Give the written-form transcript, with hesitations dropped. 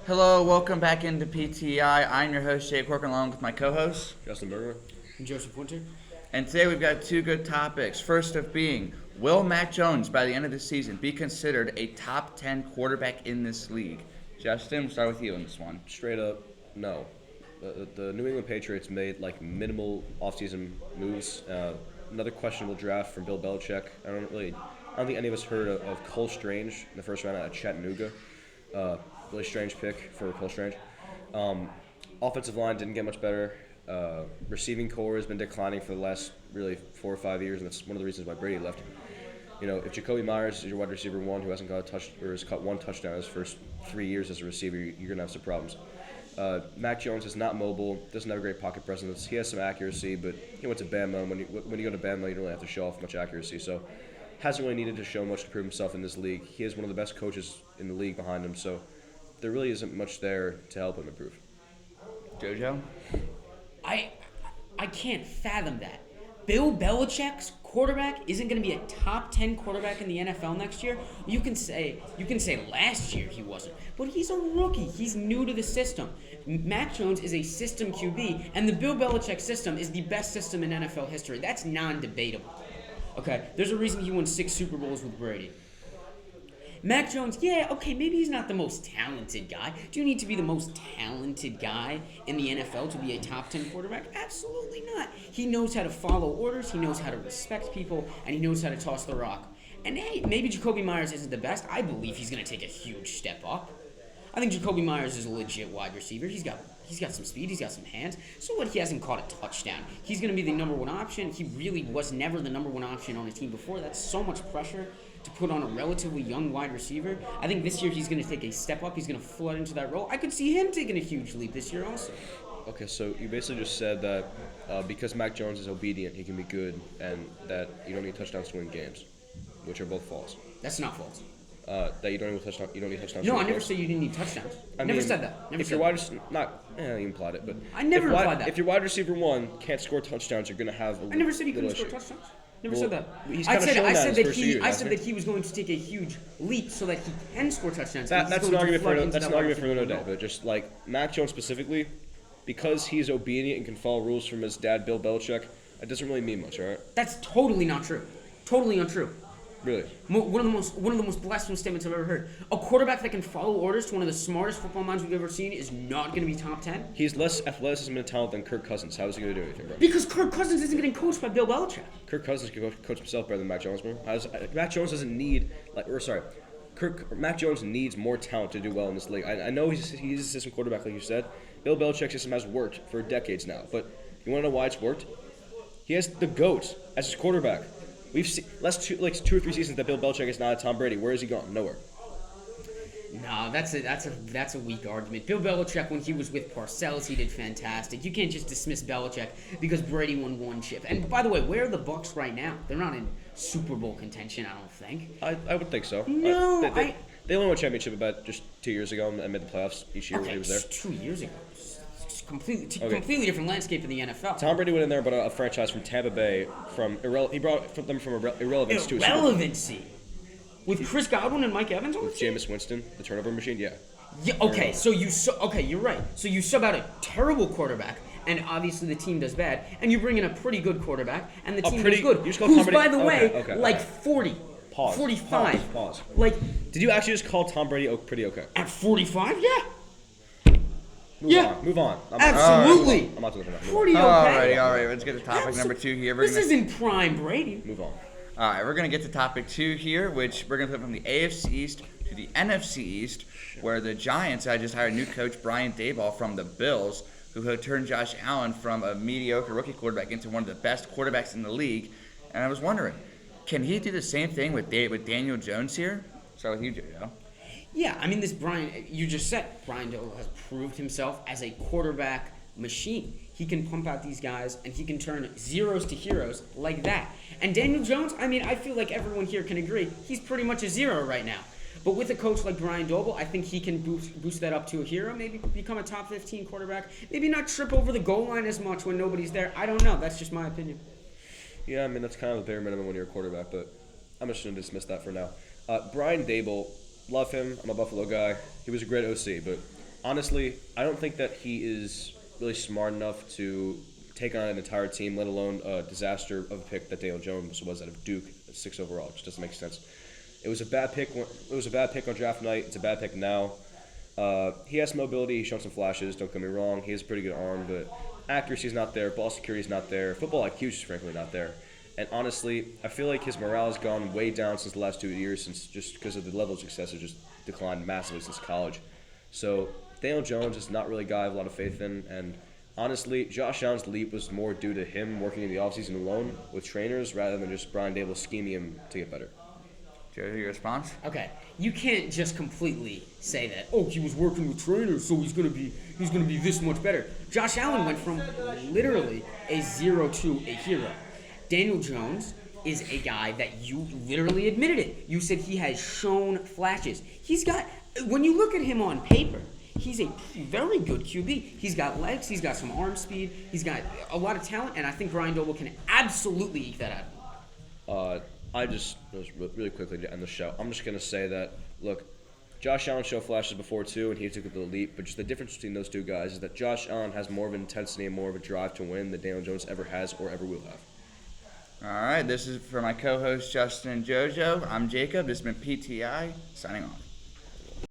Hello, welcome back into PTI. I'm your host, Jake, working along with my co-host, Justin Berger. And Joseph Winter. and today we've got two good topics. First of being, will Mac Jones, by the end of the season, be considered a top 10 quarterback in this league? Justin, we'll start with you on this one. Straight up, no. The New England Patriots made minimal offseason moves. Another questionable draft from Bill Belichick. I don't think any of us heard of Cole Strange in the first round out of Chattanooga. Really strange pick for Cole Strange. Offensive line didn't get much better. Receiving core has been declining for the last really 4 or 5 years, and that's one of the reasons why Brady left. You know, if Jacoby Myers is your wide receiver one who hasn't has caught one touchdown his first 3 years as a receiver, you're gonna have some problems. Mac Jones is not mobile, doesn't have a great pocket presence. He has some accuracy, but he went to Bama. When you go to Bama, you don't really have to show off much accuracy. So, hasn't really needed to show much to prove himself in this league. He has one of the best coaches in the league behind him, so there really isn't much there to help him improve. Jojo? I can't fathom that. Bill Belichick's quarterback isn't going to be a top 10 quarterback in the NFL next year. You can say last year he wasn't, but he's a rookie. He's new to the system. Mac Jones is a system QB, and the Bill Belichick system is the best system in NFL history. That's non-debatable. Okay, there's a reason he won 6 Super Bowls with Brady. Mac Jones, yeah, okay, maybe he's not the most talented guy. Do you need to be the most talented guy in the NFL to be a top 10 quarterback? Absolutely not. He knows how to follow orders, he knows how to respect people, and he knows how to toss the rock. And hey, maybe Jacoby Myers isn't the best. I believe he's going to take a huge step up. I think Jacoby Myers is a legit wide receiver. He's got some speed, he's got some hands. So what, he hasn't caught a touchdown. He's going to be the number one option. He really was never the number one option on a team before. That's so much pressure to put on a relatively young wide receiver. I think this year he's going to take a step up. He's going to flood into that role. I could see him taking a huge leap this year also. Okay, so you basically just said that because Mac Jones is obedient, he can be good, and that you don't need touchdowns to win games, which are both false. That's not false. That you don't need touchdowns. You don't need touchdowns. No, I never said you didn't need touchdowns. I never said that. Never if said your that. wide receiver, you implied it, but I never implied that. If your wide receiver one can't score touchdowns, you're gonna have. I never said he couldn't issue. score touchdowns. Never Well, said that. he's I kinda shown that in his first year, I hasn't said he? that he was going to take a huge leap so that he can score touchdowns. That's an argument for another day. But just like Mac Jones specifically, because he's obedient and can follow rules from his dad, Bill Belichick, it doesn't really mean much, all right? That's totally not true. Totally untrue. Really? One of the most blasphemous statements I've ever heard. A quarterback that can follow orders to one of the smartest football minds we've ever seen is not going to be top 10? He's less athleticism and talent than Kirk Cousins. How is he going to do anything, bro? Because Kirk Cousins isn't getting coached by Bill Belichick. Kirk Cousins can coach himself better than Mac Jones, bro. Mac Jones doesn't need, Mac Jones needs more talent to do well in this league. I know he's a system quarterback, like you said. Bill Belichick's system has worked for decades now, but you want to know why it's worked? He has the GOAT as his quarterback. We've seen 2 or 3 seasons that Bill Belichick is not a Tom Brady. Where has he gone? Nowhere. No, that's a weak argument. Bill Belichick, when he was with Parcells, he did fantastic. You can't just dismiss Belichick because Brady won 1 chip. And by the way, where are the Bucs right now? They're not in Super Bowl contention, I don't think. I would think so. No, they only won a championship about just 2 years ago and made the playoffs each year when he was there. 2 years ago. It's completely different landscape in the NFL. Tom Brady went in there, but a franchise from Tampa Bay he brought them from irrelevance to a Super Bowl. Irrelevancy. With Chris Godwin and Mike Evans on the With team? Jameis Winston, the turnover machine, yeah. Yeah, okay, you're right. So you sub out a terrible quarterback, and obviously the team does bad, and you bring in a pretty good quarterback, and the team does good. You just called Who's, Tom Brady, by the way, okay. 40, Pause. 45. Pause. Like, Did you actually just call Tom Brady pretty okay? at 45, yeah. Move on. Absolutely. I'm not doing that. 40 okay. Alright, let's get to topic number 2 here. This isn't prime Brady. Move on. Alright, we're going to get to topic 2 here, which we're going to flip from the AFC East to the NFC East, where the Giants just hired new coach Brian Daboll from the Bills, who had turned Josh Allen from a mediocre rookie quarterback into one of the best quarterbacks in the league. And I was wondering, can he do the same thing with Daniel Jones here? Start with you, Joe. Yeah, I mean, you just said, Brian Daboll has proved himself as a quarterback machine. He can pump out these guys, and he can turn zeros to heroes like that. And Daniel Jones, I mean, I feel like everyone here can agree, he's pretty much a zero right now. But with a coach like Brian Daboll, I think he can boost that up to a hero, maybe become a top 15 quarterback, maybe not trip over the goal line as much when nobody's there. I don't know. That's just my opinion. Yeah, I mean, that's kind of the bare minimum when you're a quarterback, but I'm just going to dismiss that for now. Brian Daboll, love him. I'm a Buffalo guy. He was a great OC, but Honestly, I don't think that he is really smart enough to take on an entire team, let alone a disaster of a pick that Daniel Jones was out of Duke, 6 overall. It just doesn't make sense. It was a bad pick. It was a bad pick on draft night. It's a bad pick now. He has some mobility. He's shown some flashes. Don't get me wrong. He has a pretty good arm, but accuracy is not there. Ball security is not there. Football IQ is just frankly not there. And honestly, I feel like his morale has gone way down since the last 2 years, since just because of the level of success has just declined massively since college. So Daniel Jones is not really a guy I have a lot of faith in. And honestly, Josh Allen's leap was more due to him working in the offseason alone with trainers rather than just Brian Dable scheming him to get better. Joe, your response? Okay, you can't just completely say that. Oh, he was working with trainers, so he's gonna be this much better. Josh Allen went from literally a 0 to a hero. Daniel Jones is a guy that you literally admitted it. You said he has shown flashes. When you look at him on paper, he's a very good QB. He's got legs. He's got some arm speed. He's got a lot of talent, and I think Brian Doble can absolutely eke that out. Really quickly to end the show, I'm just going to say that, look, Josh Allen showed flashes before too, and he took the leap, but just the difference between those two guys is that Josh Allen has more of an intensity and more of a drive to win than Daniel Jones ever has or ever will have. All right, this is for my co-host Justin and JoJo. I'm Jacob. This has been PTI, signing off.